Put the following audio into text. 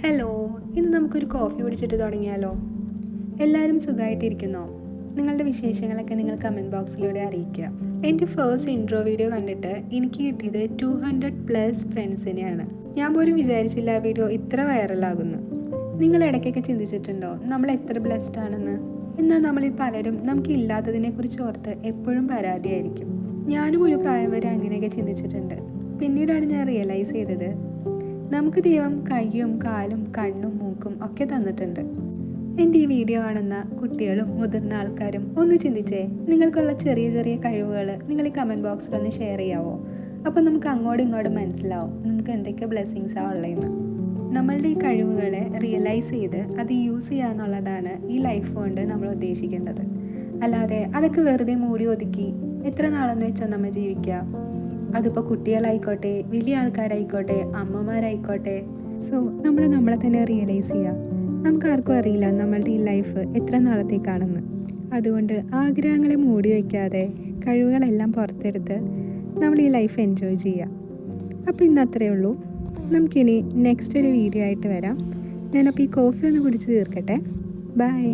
Hello, ഇന്ന് നമുക്കൊരു coffee കുടിച്ചിട്ട് തുടങ്ങിയാലോ? എല്ലാവരും സുഖമായിട്ടിരിക്കുന്നോ? നിങ്ങളുടെ വിശേഷങ്ങളൊക്കെ നിങ്ങൾ കമൻറ്റ് ബോക്സിലൂടെ അറിയിക്കുക. എൻ്റെ ഫസ്റ്റ് ഇൻട്രോ വീഡിയോ കണ്ടിട്ട് എനിക്ക് കിട്ടിയത് 200+ ഫ്രണ്ട്സിനെയാണ്. ഞാൻ പോലും വിചാരിച്ചില്ല ആ വീഡിയോ ഇത്ര വൈറലാകുന്നു. നിങ്ങൾ ഇടയ്ക്കൊക്കെ ചിന്തിച്ചിട്ടുണ്ടോ നമ്മൾ എത്ര ബ്ലെസ്ഡ് ആണെന്ന്? എന്നാൽ നമ്മളിൽ പലരും നമുക്കില്ലാത്തതിനെക്കുറിച്ച് ഓർത്ത് എപ്പോഴും പരാതിയായിരിക്കും. ഞാനും ഒരു പ്രായം വരെ അങ്ങനെയൊക്കെ ചിന്തിച്ചിട്ടുണ്ട്. പിന്നീടാണ് ഞാൻ റിയലൈസ് ചെയ്തത്, നമുക്ക് ദൈവം കയ്യും കാലും കണ്ണും മൂക്കും ഒക്കെ തന്നിട്ടുണ്ട്. എൻ്റെ ഈ വീഡിയോ കാണുന്ന കുട്ടികളും മുതിർന്ന ആൾക്കാരും ഒന്ന് ചിന്തിച്ചേ, നിങ്ങൾക്കുള്ള ചെറിയ ചെറിയ കഴിവുകൾ നിങ്ങൾ ഈ കമൻറ്റ് ബോക്സിലൊന്ന് ഷെയർ ചെയ്യാവോ? അപ്പോൾ നമുക്ക് അങ്ങോട്ടും ഇങ്ങോട്ടും മനസ്സിലാവും നമുക്ക് എന്തൊക്കെ ബ്ലെസ്സിങ്സാണ് ഉള്ളതെന്ന്. നമ്മളുടെ ഈ കഴിവുകളെ റിയലൈസ് ചെയ്ത് അത് യൂസ് ചെയ്യുക എന്നുള്ളതാണ് ഈ ലൈഫ് കൊണ്ട് നമ്മൾ ഉദ്ദേശിക്കേണ്ടത്. അല്ലാതെ അതൊക്കെ വെറുതെ മൂടി ഒതുക്കി എത്ര നാളെന്ന് വെച്ചാൽ നമ്മൾ ജീവിക്കുക. അതിപ്പോൾ കുട്ടികളായിക്കോട്ടെ, വലിയ ആൾക്കാരായിക്കോട്ടെ, അമ്മമാരായിക്കോട്ടെ. സോ നമ്മളെ തന്നെ റിയലൈസ് ചെയ്യുക. നമുക്കാർക്കും അറിയില്ല നമ്മളുടെ ഈ ലൈഫ് എത്ര നാളത്തേക്കാണെന്ന്. അതുകൊണ്ട് ആഗ്രഹങ്ങളെ മൂടി വയ്ക്കാതെ കഴിവുകളെല്ലാം പുറത്തെടുത്ത് നമ്മൾ ഈ ലൈഫ് എൻജോയ് ചെയ്യുക. അപ്പോൾ ഇന്ന് അത്രയേ ഉള്ളൂ. നമുക്കിനി നെക്സ്റ്റ് ഒരു വീഡിയോ ആയിട്ട് വരാം. ഞാനപ്പോൾ ഈ കോഫി ഒന്ന് കുടിച്ച് തീർക്കട്ടെ. ബൈ.